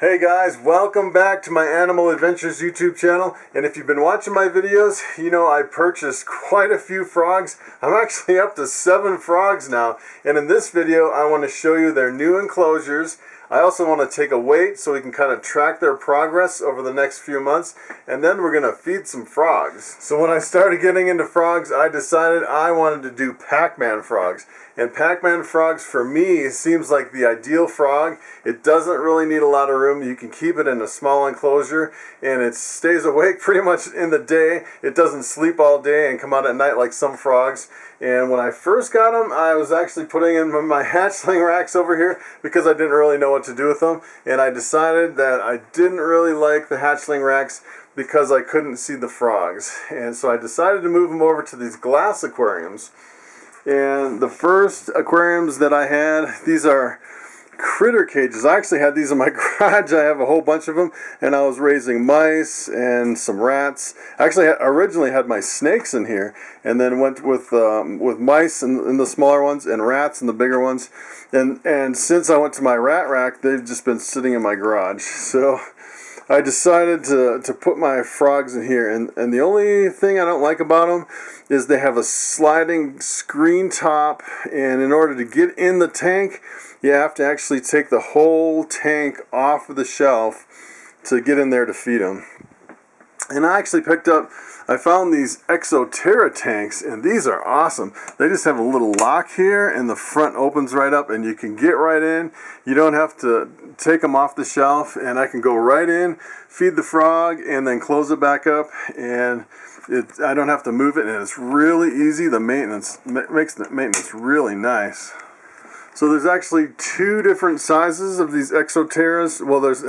Hey guys, welcome back to my Animal Adventures YouTube channel. And if you've been watching my videos, you know I purchased quite a few frogs. I'm actually up to 7 frogs now. And in this video, I want to show you their new enclosures. I also want to take a weight so we can kind of track their progress over the next few months. And then we're going to feed some frogs. So when I started getting into frogs, I decided I wanted to do Pac-Man frogs. And Pac-Man frogs for me seems like the ideal frog. It doesn't really need a lot of room. You can keep it in a small enclosure and it stays awake pretty much in the day. It doesn't sleep all day and come out at night like some frogs. And when I first got them, I was actually putting in my hatchling racks over here because I didn't really know what to do with them. And I decided that I didn't really like the hatchling racks because I couldn't see the frogs. And so I decided to move them over to these glass aquariums. And the first aquariums that I had, these are critter cages. I actually had these in my garage. I have a whole bunch of them, and I was raising mice and some rats. Actually, I originally had my snakes in here, and then went with mice in the smaller ones and rats in the bigger ones. And since I went to my rat rack, they've just been sitting in my garage. So I decided to put my frogs in here, and the only thing I don't like about them is they have a sliding screen top, and in order to get in the tank, you have to actually take the whole tank off of the shelf to get in there to feed them. And I actually I found these Exo Terra tanks, and these are awesome. They just have a little lock here, and the front opens right up, and you can get right in. You don't have to take them off the shelf, and I can go right in, feed the frog, and then close it back up, and I don't have to move it, and it's really easy. The maintenance makes the maintenance really nice. So there's actually 2 different sizes of these Exo Terras. Well, there's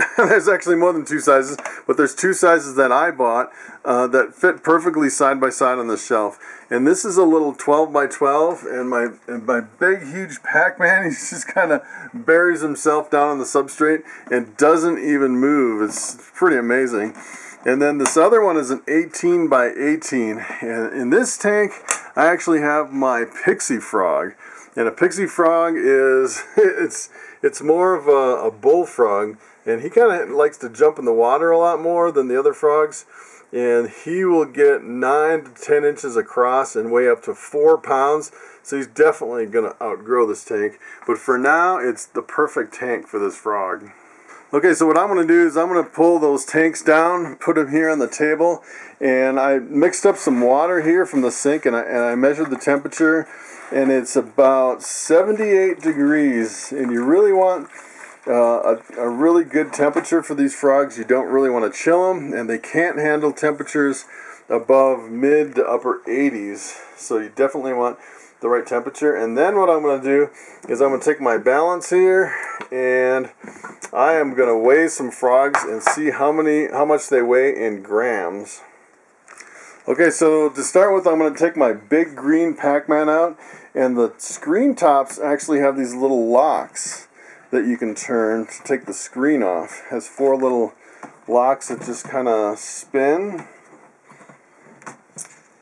actually more than 2 sizes, but there's 2 sizes that I bought that fit perfectly side by side on the shelf. And this is a little 12 by 12, and my big huge Pac-Man, he just kind of buries himself down on the substrate and doesn't even move. It's pretty amazing. And then this other one is an 18 by 18, and in this tank I actually have my pixie frog. And a pixie frog is, it's more of a bullfrog, and he kind of likes to jump in the water a lot more than the other frogs. And he will get 9 to 10 inches across and weigh up to 4 pounds. So he's definitely going to outgrow this tank. But for now, it's the perfect tank for this frog. Okay, so what I'm going to do is I'm going to pull those tanks down, put them here on the table, and I mixed up some water here from the sink, and I measured the temperature, and it's about 78 degrees, and you really want a really good temperature for these frogs. You don't really want to chill them, and they can't handle temperatures above mid to upper 80s, so you definitely want the right temperature. And then what I'm going to do is I'm going to take my balance here, and I am going to weigh some frogs and see how much they weigh in grams. Okay, so to start with, I'm going to take my big green Pac-Man out, and the screen tops actually have these little locks that you can turn to take the screen off. It has 4 little locks that just kind of spin.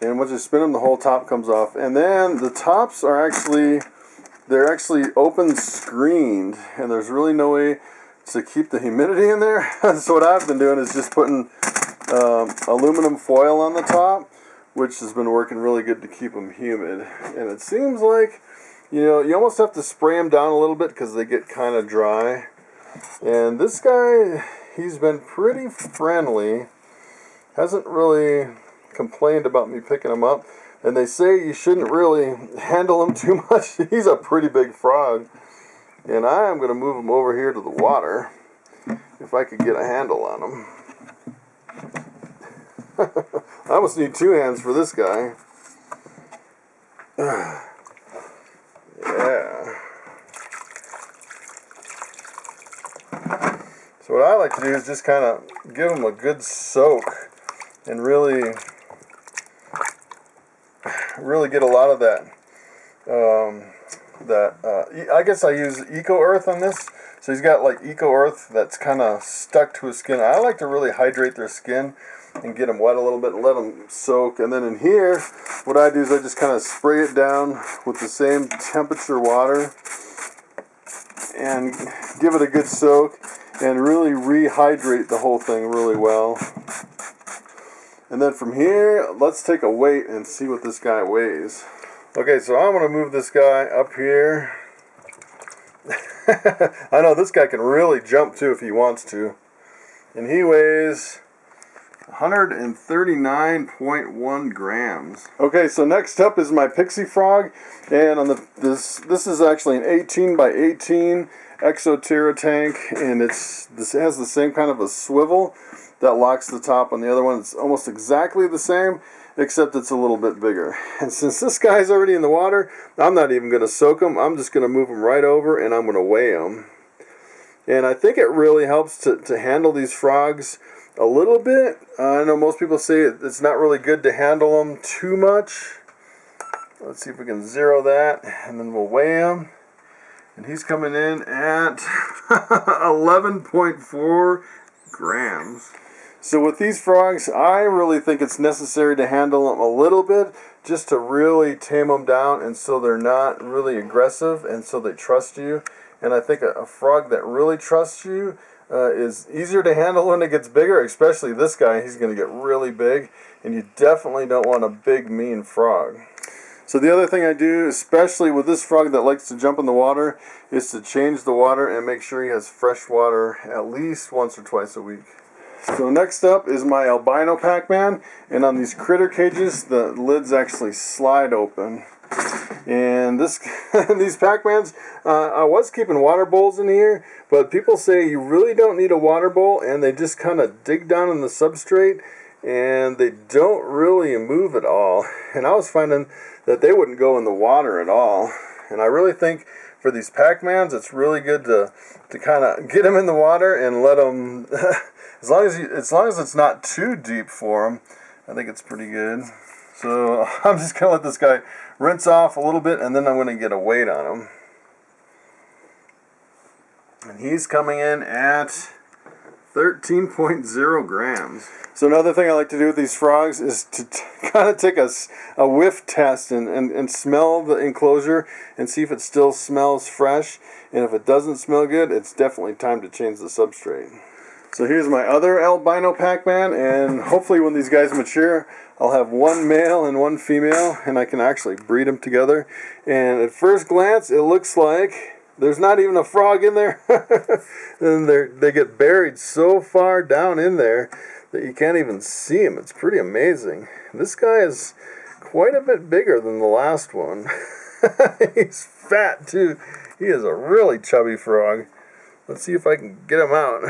And once you spin them, the whole top comes off. And then the tops are they're actually open screened, and there's really no way to keep the humidity in there. So what I've been doing is just putting aluminum foil on the top, which has been working really good to keep them humid. And it seems like, you almost have to spray them down a little bit because they get kind of dry. And this guy, he's been pretty friendly. Hasn't really complained about me picking him up, and they say you shouldn't really handle him too much. He's a pretty big frog, and I am going to move him over here to the water if I could get a handle on him. I almost need 2 hands for this guy. Yeah. So what I like to do is just kind of give him a good soak and really get a lot of that, I guess I use Eco Earth on this. So he's got like Eco Earth that's kind of stuck to his skin. I like to really hydrate their skin and get them wet a little bit and let them soak. And then in here, what I do is I just kind of spray it down with the same temperature water and give it a good soak. and really rehydrate the whole thing really well. And then from here, let's take a weight and see what this guy weighs. Okay, so I'm going to move this guy up here. I know this guy can really jump too if he wants to. And he weighs 139.1 grams. Okay, so next up is my pixie frog, and on this is actually an 18 by 18 Exo Terra tank, and this has the same kind of a swivel that locks the top on the other one. It's almost exactly the same, except it's a little bit bigger. And since this guy's already in the water, I'm not even going to soak him. I'm just going to move him right over, and I'm going to weigh him. And I think it really helps to handle these frogs a little bit. I know most people say it's not really good to handle them too much. Let's see if we can zero that, and then we'll weigh him. And he's coming in at 11.4 grams. So with these frogs, I really think it's necessary to handle them a little bit just to really tame them down, and so they're not really aggressive, and so they trust you. And I think a frog that really trusts you is easier to handle when it gets bigger, especially this guy. He's going to get really big, and you definitely don't want a big, mean frog. So the other thing I do, especially with this frog that likes to jump in the water, is to change the water and make sure he has fresh water at least once or twice a week. So next up is my albino Pac-Man, and on these critter cages, the lids actually slide open. And these Pac-Mans, I was keeping water bowls in here, but people say you really don't need a water bowl, and they just kind of dig down in the substrate, and they don't really move at all. And I was finding that they wouldn't go in the water at all. And I really think for these Pac-Mans, it's really good to kind of get them in the water and let them, as long as it's not too deep for them, I think it's pretty good. So I'm just going to let this guy rinse off a little bit, and then I'm going to get a weight on him. And he's coming in at 13.0 grams. So another thing I like to do with these frogs is to kind of take a whiff test and smell the enclosure and see if it still smells fresh. And if it doesn't smell good, it's definitely time to change the substrate. So here's my other albino Pac-Man, and hopefully when these guys mature, I'll have one male and one female, and I can actually breed them together. And at first glance, it looks like there's not even a frog in there. And they get buried so far down in there that you can't even see them. It's pretty amazing. This guy is quite a bit bigger than the last one. He's fat too. He is a really chubby frog. Let's see if I can get him out.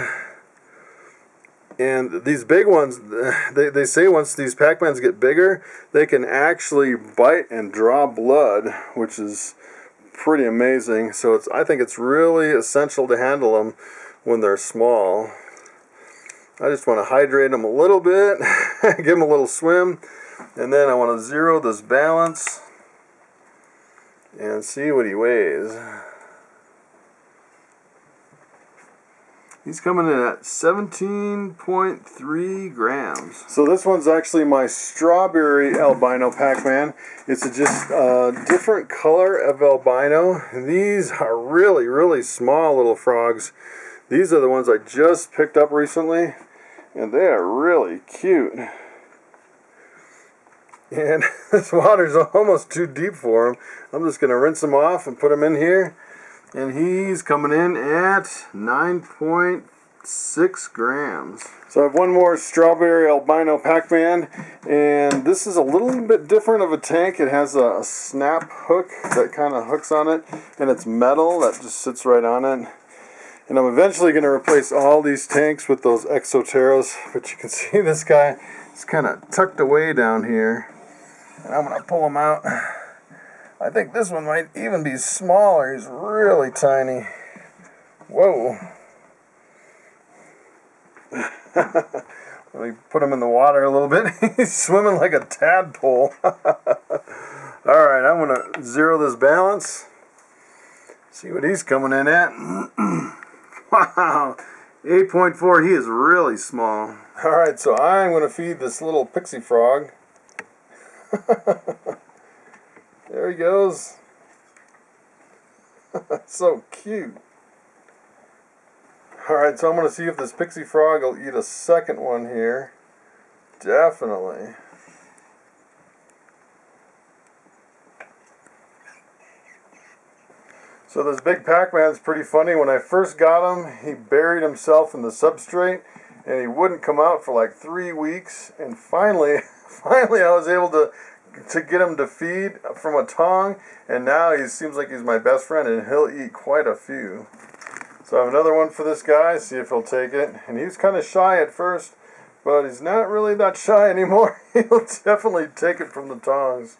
And these big ones, they say once these Pac-Mans get bigger, they can actually bite and draw blood, which is pretty amazing. So I think it's really essential to handle them when they're small. I just want to hydrate them a little bit, give them a little swim, and then I want to zero this balance and see what he weighs. He's coming in at 17.3 grams. So this one's actually my strawberry albino Pac-Man. It's just a different color of albino. These are really, really small little frogs. These are the ones I just picked up recently, and they are really cute. And this water's almost too deep for him. I'm just going to rinse him off and put him in here. And he's coming in at 9.6 grams. So I have one more strawberry albino Pac-Man, and this is a little bit different of a tank. It has a snap hook that kind of hooks on it, and it's metal that just sits right on it. And I'm eventually going to replace all these tanks with those Exo Terras, but you can see this guy is kind of tucked away down here. And I'm going to pull him out. I think this one might even be smaller. He's really tiny. Whoa. Let me put him in the water a little bit. He's swimming like a tadpole. Alright, I'm going to zero this balance. See what he's coming in at. Wow. 8.4. He is really small. Alright, so I'm going to feed this little pixie frog. There he goes. So cute. Alright, so I'm going to see if this pixie frog will eat a second one here. Definitely. So this big Pac-Man's pretty funny. When I first got him, he buried himself in the substrate and he wouldn't come out for like 3 weeks. And finally I was able to get him to feed from a tong, and now he seems like he's my best friend and he'll eat quite a few. So I have another one for this guy, see if he'll take it. And he was kind of shy at first, but he's not really that shy anymore. He'll definitely take it from the tongs.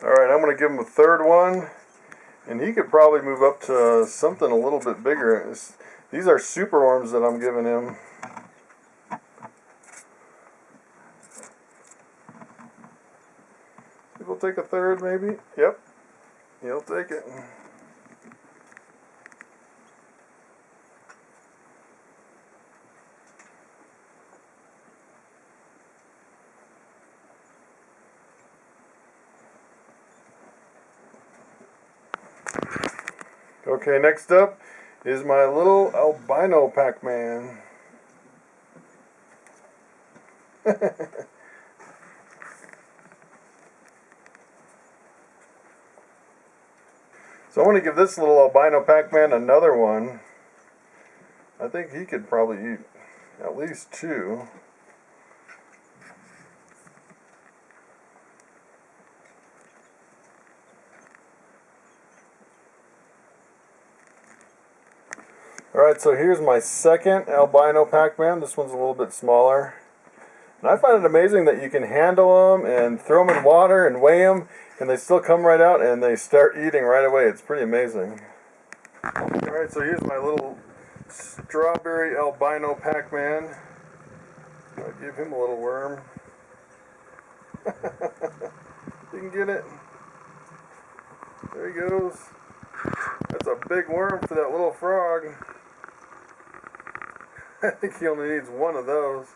Alright, I'm going to give him a third one. And he could probably move up to something a little bit bigger. These are super worms that I'm giving him. He'll take a third maybe. Yep. He'll take it. Okay, next up is my little albino Pac-Man. So I want to give this little albino Pac-Man another one. I think he could probably eat at least 2. Alright, so here's my second albino Pac-Man. This one's a little bit smaller. And I find it amazing that you can handle them and throw them in water and weigh them, and they still come right out and they start eating right away. It's pretty amazing. Alright, so here's my little strawberry albino Pac-Man. I'll give him a little worm. You can get it. There he goes. That's a big worm for that little frog. I think he only needs one of those.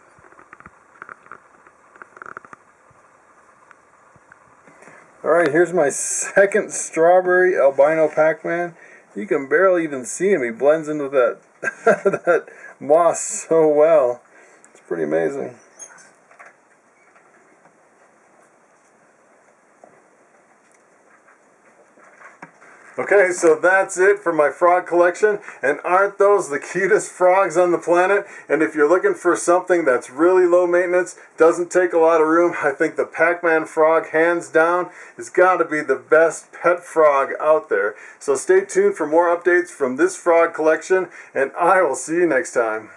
Alright, here's my second strawberry albino Pac-Man. You can barely even see him. He blends into that, that moss so well. It's pretty amazing. Okay, so that's it for my frog collection, and aren't those the cutest frogs on the planet? And if you're looking for something that's really low maintenance, doesn't take a lot of room, I think the Pac-Man frog, hands down, has got to be the best pet frog out there. So stay tuned for more updates from this frog collection, and I will see you next time.